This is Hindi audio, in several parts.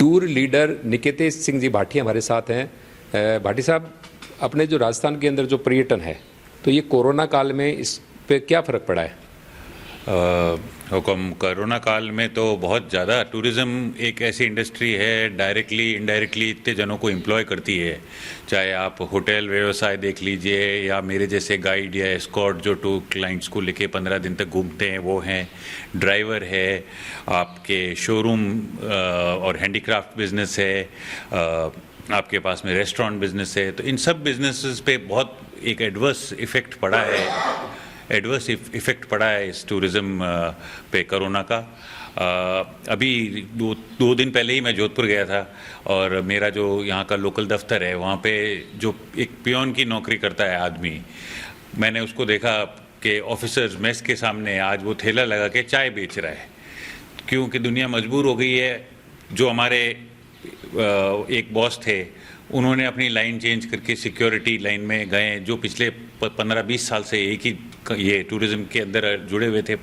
टूर लीडर निकेतेश सिंह जी भाटी हमारे साथ हैं। भाटी साहब, अपने जो राजस्थान के अंदर जो पर्यटन है, तो ये कोरोना काल में इस पे क्या फ़र्क पड़ा है? हुकम कोरोना काल में तो बहुत ज़्यादा टूरिज़्म एक ऐसी इंडस्ट्री है, डायरेक्टली इनडायरेक्टली इतने जनों को एम्प्लॉय करती है। चाहे आप होटल व्यवसाय देख लीजिए या मेरे जैसे गाइड या एस्कॉर्ट जो टूर क्लाइंट्स को लेके 15 दिन तक घूमते हैं वो हैं, ड्राइवर है, आपके शोरूम और हैंडीक्राफ्ट बिजनेस है, आपके पास में रेस्टोरेंट बिजनेस है। तो इन सब बिजनेसेस पे बहुत एक एडवर्स इफ़ेक्ट पड़ा है इस टूरिज़्म पे कोरोना का। अभी दो दिन पहले ही मैं जोधपुर गया था और मेरा जो यहाँ का लोकल दफ्तर है वहाँ पे जो एक पियोन की नौकरी करता है आदमी, मैंने उसको देखा कि ऑफिसर्स मेस के सामने आज वो ठेला लगा के चाय बेच रहा है, क्योंकि दुनिया मजबूर हो गई है। जो हमारे एक बॉस थे, उन्होंने अपनी लाइन चेंज करके सिक्योरिटी लाइन में गए, जो पिछले 15-20 साल से एक ही ये टूरिज़्म के अंदर जुड़े हुए थे।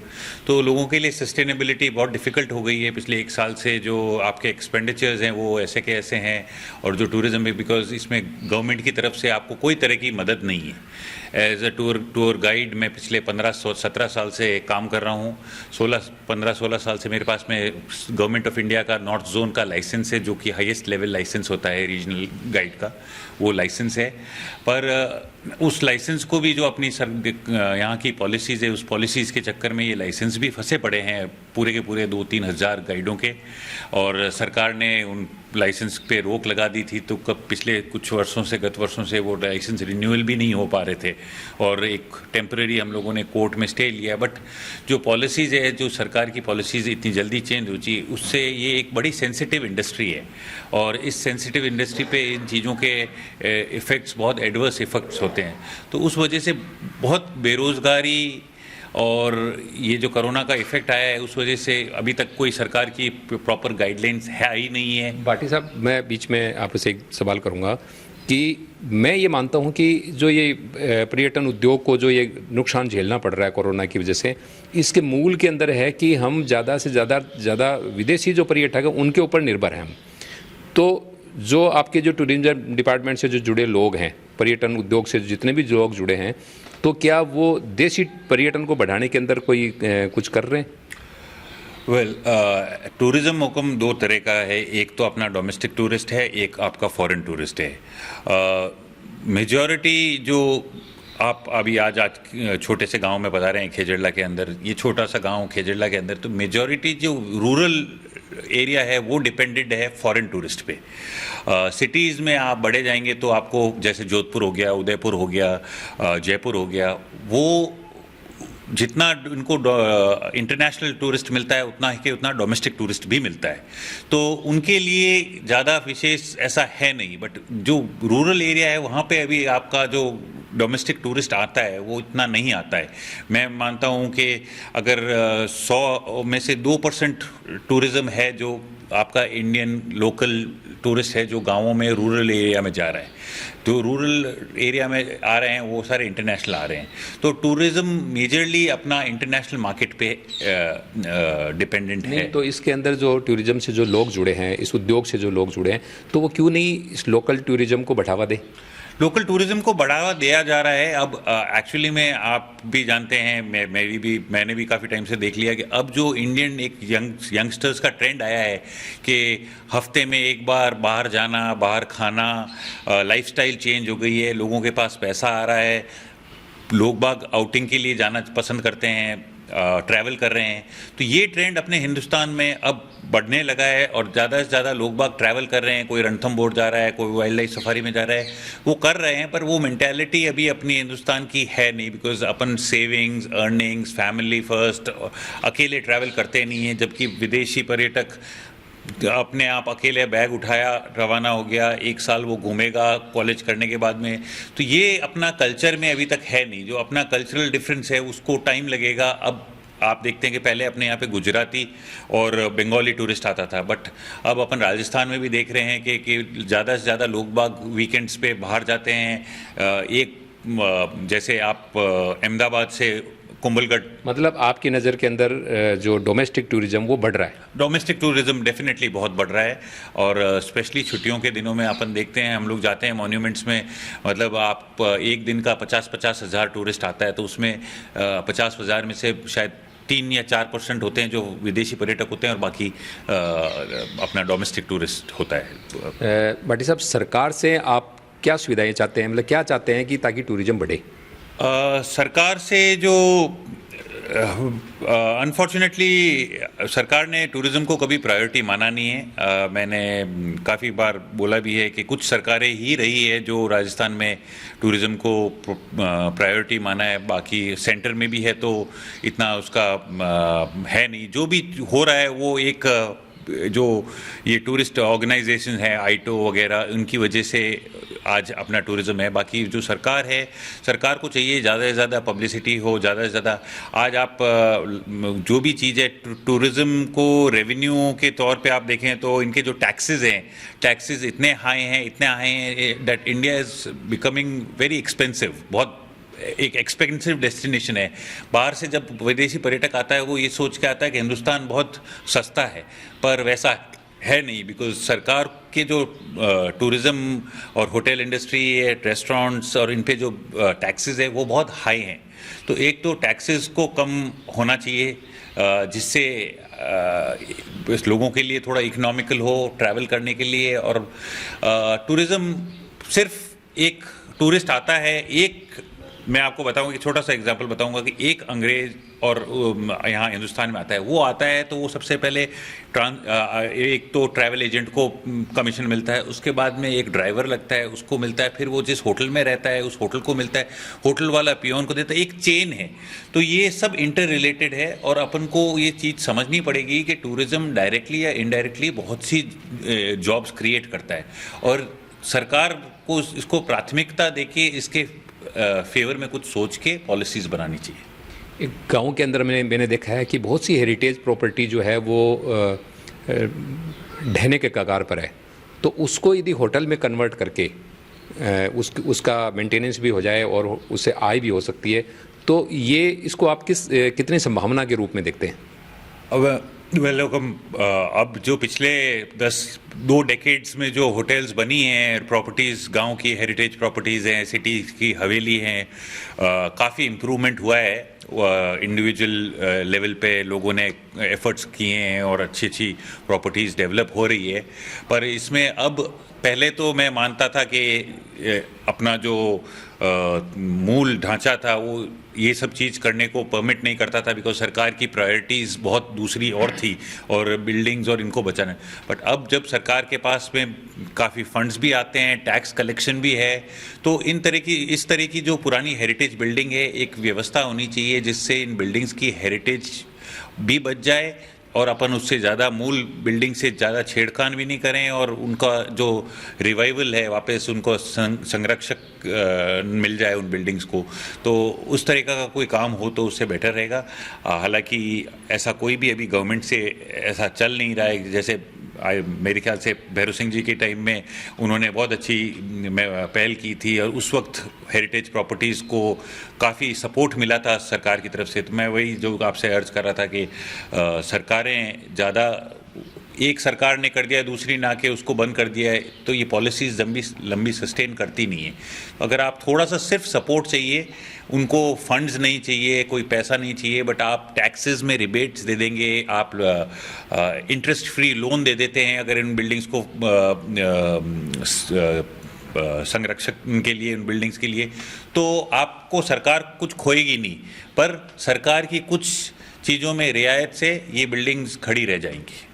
तो लोगों के लिए सस्टेनेबिलिटी बहुत डिफ़िकल्ट हो गई है पिछले एक साल से। जो आपके एक्सपेंडिचर्स हैं वो ऐसे के ऐसे हैं, और जो टूरिज़्म है, बिकॉज इसमें गवर्नमेंट की तरफ से आपको कोई तरह की मदद नहीं है। एज अ टूर गाइड मैं पिछले 15-17 साल से काम कर रहा हूँ। 15-16 साल से मेरे पास में गवर्नमेंट ऑफ इंडिया का नॉर्थ जोन का लाइसेंस है, जो कि हाईएस्ट लेवल लाइसेंस होता है रीजनल गाइड का, वो लाइसेंस है। पर उस लाइसेंस को भी जो अपनी यहाँ की पॉलिसीज़ है, उस पॉलिसीज़ के चक्कर में ये लाइसेंस भी फंसे पड़े हैं पूरे के पूरे 2-3 हज़ार गाइडों के। और सरकार ने उन लाइसेंस पे रोक लगा दी थी, तो कब पिछले कुछ वर्षों से, गत वर्षों से वो लाइसेंस रिन्यूअल भी नहीं हो पा रहे थे, और एक टेम्परेरी हम लोगों ने कोर्ट में स्टे लिया। बट जो पॉलिसीज़ है, जो सरकार की पॉलिसीज़ इतनी जल्दी चेंज हो चाहिए, उससे ये एक बड़ी सेंसिटिव इंडस्ट्री है, और इस सेंसिटिव इंडस्ट्री पे इन चीज़ों के इफ़ेक्ट्स बहुत एडवर्स इफ़ेक्ट्स होते हैं। तो उस वजह से बहुत बेरोज़गारी और ये जो कोरोना का इफेक्ट आया है, उस वजह से अभी तक कोई सरकार की प्रॉपर गाइडलाइंस है ही नहीं है। भाटी साहब, मैं बीच में आपसे एक सवाल करूंगा कि मैं ये मानता हूं कि जो ये पर्यटन उद्योग को जो ये नुकसान झेलना पड़ रहा है कोरोना की वजह से, इसके मूल के अंदर है कि हम ज़्यादा से ज़्यादा विदेशी जो पर्यटक हैं उनके ऊपर निर्भर हैं हम। तो जो आपके जो टूरिज्म डिपार्टमेंट से जो जुड़े लोग हैं, पर्यटन उद्योग से जितने भी लोग जुड़े हैं, तो क्या वो देशी पर्यटन को बढ़ाने के अंदर कोई कुछ कर रहे हैं? वेल, टूरिज़्म हुक्म दो तरह का है। एक तो अपना डोमेस्टिक टूरिस्ट है, एक आपका फॉरेन टूरिस्ट है। मेजॉरिटी जो आप अभी आज छोटे से गांव में बता रहे हैं, खेजड़ला के अंदर, ये छोटा सा गांव खेजड़ला के अंदर, तो मेजॉरिटी जो रूरल एरिया है वो डिपेंडेंट है फॉरेन टूरिस्ट पे। सिटीज़ में आप बढ़े जाएंगे तो आपको, जैसे जोधपुर हो गया, उदयपुर हो गया, जयपुर हो गया, वो जितना उनको इंटरनेशनल टूरिस्ट मिलता है उतना डोमेस्टिक टूरिस्ट भी मिलता है। तो उनके लिए ज़्यादा विशेष ऐसा है नहीं। बट जो रूरल एरिया है वहाँ पे अभी आपका जो डोमेस्टिक टूरिस्ट आता है वो इतना नहीं आता है। मैं मानता हूँ कि अगर 100 में से 2% टूरिज़्म है जो आपका इंडियन लोकल टूरिस्ट है, जो गाँवों में रूरल एरिया में जा रहा है। तो रूरल एरिया में आ रहे हैं वो सारे इंटरनेशनल आ रहे हैं। तो टूरिज़्म मेजरली अपना इंटरनेशनल मार्केट पे डिपेंडेंट है। तो इसके अंदर जो टूरिज़्म से जो लोग जुड़े हैं, इस उद्योग से जो लोग जुड़े हैं, तो वो क्यों नहीं इस लोकल टूरिज़्म को बढ़ावा दे? लोकल टूरिज़्म को बढ़ावा दिया जा रहा है। अब एक्चुअली में आप भी जानते हैं, मैंने भी काफ़ी टाइम से देख लिया कि अब जो इंडियन एक यंगस्टर्स का ट्रेंड आया है कि हफ्ते में एक बार बाहर जाना, बाहर खाना, लाइफस्टाइल चेंज हो गई है, लोगों के पास पैसा आ रहा है, लोग बाग आउटिंग के लिए जाना पसंद करते हैं, ट्रैवल कर रहे हैं। तो ये ट्रेंड अपने हिंदुस्तान में अब बढ़ने लगा है, और ज़्यादा से ज़्यादा लोग बाग ट्रैवल कर रहे हैं। कोई रणथंबोर जा रहा है, कोई वाइल्ड लाइफ सफारी में जा रहा है, वो कर रहे हैं। पर वो मेंटालिटी अभी अपनी हिंदुस्तान की है नहीं, because upon savings, earnings, family first, अकेले ट्रैवल करते नहीं हैं। जबकि विदेशी पर्यटक अपने आप अकेले बैग उठाया, रवाना हो गया, 1 साल वो घूमेगा कॉलेज करने के बाद में। तो ये अपना कल्चर में अभी तक है नहीं। जो अपना कल्चरल डिफरेंस है उसको टाइम लगेगा। अब आप देखते हैं कि पहले अपने यहाँ पे गुजराती और बंगाली टूरिस्ट आता था, बट अब अपन राजस्थान में भी देख रहे हैं कि ज़्यादा से ज़्यादा लोग बाग वीकेंड्स पे बाहर जाते हैं। जैसे आप अहमदाबाद से कुंभलगढ़। मतलब आपकी नज़र के अंदर जो डोमेस्टिक टूरिज्म वो बढ़ रहा है। डोमेस्टिक टूरिज्म डेफिनेटली बहुत बढ़ रहा है, और स्पेशली छुट्टियों के दिनों में अपन देखते हैं, हम लोग जाते हैं मॉन्यूमेंट्स में, मतलब आप एक दिन का 50-50 हज़ार टूरिस्ट आता है, तो उसमें 50,000 में से शायद 3 या 4% होते हैं जो विदेशी पर्यटक होते हैं, और बाकी अपना डोमेस्टिक टूरिस्ट होता है। भाटी साहब, सरकार से आप क्या सुविधाएं चाहते हैं, मतलब क्या चाहते हैं कि ताकि टूरिज्म बढ़े? सरकार से जो अनफॉर्चुनेटली सरकार ने टूरिज़्म को कभी प्रायोरिटी माना नहीं है। मैंने काफ़ी बार बोला भी है कि कुछ सरकारें ही रही है जो राजस्थान में टूरिज़्म को प्रायोरिटी माना है, बाकी सेंटर में भी है तो इतना उसका है नहीं। जो भी हो रहा है वो एक जो ये टूरिस्ट ऑर्गेनाइजेशन है, आईटो वगैरह, उनकी वजह से आज अपना टूरिज़्म है। बाकी जो सरकार है, सरकार को चाहिए ज़्यादा से ज़्यादा पब्लिसिटी हो, ज़्यादा से ज़्यादा। आज आप जो भी चीज़ है टूरिज़्म को रेवेन्यू के तौर पे आप देखें तो इनके जो टैक्सेस हैं, टैक्सेस इतने हाई हैं that India is becoming very expensive. बहुत एक एक्सपेंसिव डेस्टिनेशन है। बाहर से जब विदेशी पर्यटक आता है वो ये सोच के आता है कि हिंदुस्तान बहुत सस्ता है, पर वैसा है नहीं, बिकॉज सरकार के जो टूरिज़्म और होटल इंडस्ट्री है, रेस्टोरेंट्स और इन पे जो टैक्सेस है वो बहुत हाई हैं। तो एक तो टैक्सेस को कम होना चाहिए जिससे लोगों के लिए थोड़ा इकोनॉमिकल हो ट्रैवल करने के लिए। और टूरिज़्म सिर्फ एक टूरिस्ट आता है, एक मैं आपको बताऊंगा कि छोटा सा एग्जांपल बताऊंगा कि एक अंग्रेज और यहाँ हिंदुस्तान में आता है, वो आता है तो वो सबसे पहले एक तो ट्रैवल एजेंट को कमीशन मिलता है, उसके बाद में एक ड्राइवर लगता है उसको मिलता है, फिर वो जिस होटल में रहता है उस होटल को मिलता है, होटल वाला पियोन को देता है, एक चेन है। तो ये सब इंटर रिलेटेड है और अपन को ये चीज़ समझनी पड़ेगी कि टूरिज़्म डायरेक्टली या इनडायरेक्टली बहुत सी जॉब्स क्रिएट करता है, और सरकार को इसको प्राथमिकता देके इसके फेवर में कुछ सोच के पॉलिसीज़ बनानी चाहिए। एक गांव के अंदर मैंने देखा है कि बहुत सी हेरिटेज प्रॉपर्टी जो है वो ढहने के कगार पर है, तो उसको यदि होटल में कन्वर्ट करके उसका मेंटेनेंस भी हो जाए और उससे आय भी हो सकती है, तो ये इसको आप कितनी संभावना के रूप में देखते हैं? अब जो पिछले 2 डेकेड्स में जो होटल्स बनी हैं, प्रॉपर्टीज़ गांव की हेरिटेज प्रॉपर्टीज़ हैं, सिटी की हवेली हैं, काफ़ी इम्प्रूवमेंट हुआ है। इंडिविजुअल लेवल पे लोगों ने एफर्ट्स किए हैं और अच्छी अच्छी प्रॉपर्टीज़ डेवलप हो रही है। पर इसमें अब पहले तो मैं मानता था कि अपना जो मूल ढांचा था वो ये सब चीज़ करने को परमिट नहीं करता था, बिकॉज सरकार की प्रायोरिटीज़ बहुत दूसरी और थी और बिल्डिंग्स और इनको बचाना। बट अब जब सरकार के पास में काफ़ी फंड्स भी आते हैं, टैक्स कलेक्शन भी है, तो इस तरह की जो पुरानी हेरिटेज बिल्डिंग है, एक व्यवस्था होनी चाहिए जिससे इन बिल्डिंग्स की हेरिटेज भी बच जाए और अपन उससे ज़्यादा मूल बिल्डिंग से ज़्यादा छेड़खान भी नहीं करें, और उनका जो रिवाइवल है वापस उनको संरक्षक मिल जाए उन बिल्डिंग्स को। तो उस तरीका का कोई काम हो तो उससे बेटर रहेगा। हालांकि ऐसा कोई भी अभी गवर्नमेंट से ऐसा चल नहीं रहा है। जैसे मेरे ख्याल से भैरू सिंह जी के टाइम में उन्होंने बहुत अच्छी पहल की थी और उस वक्त हेरिटेज प्रॉपर्टीज़ को काफ़ी सपोर्ट मिला था सरकार की तरफ से। तो मैं वही जो आपसे अर्ज कर रहा था कि सरकारें ज़्यादा, एक सरकार ने कर दिया दूसरी ना के उसको बंद कर दिया है, तो ये पॉलिसीज़ लंबी सस्टेन करती नहीं है। अगर आप थोड़ा सा सिर्फ सपोर्ट चाहिए, उनको फंड्स नहीं चाहिए, कोई पैसा नहीं चाहिए, बट आप टैक्सेस में रिबेट्स दे देंगे, आप इंटरेस्ट फ्री लोन दे देते हैं अगर इन बिल्डिंग्स को संरक्षण के लिए, इन बिल्डिंग्स के लिए, तो आपको सरकार कुछ खोएगी नहीं, पर सरकार की कुछ चीज़ों में रियायत से ये बिल्डिंग्स खड़ी रह जाएंगी।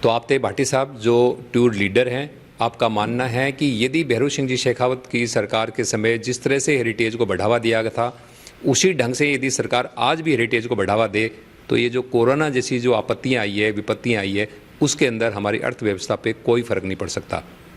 तो आप थे भाटी साहब जो टूर लीडर हैं, आपका मानना है कि यदि भैरू सिंह जी शेखावत की सरकार के समय जिस तरह से हेरिटेज को बढ़ावा दिया गया था, उसी ढंग से यदि सरकार आज भी हेरिटेज को बढ़ावा दे, तो ये जो कोरोना जैसी जो आपत्तियाँ आई है, विपत्तियाँ आई है, उसके अंदर हमारी अर्थव्यवस्था पे कोई फ़र्क नहीं पड़ सकता।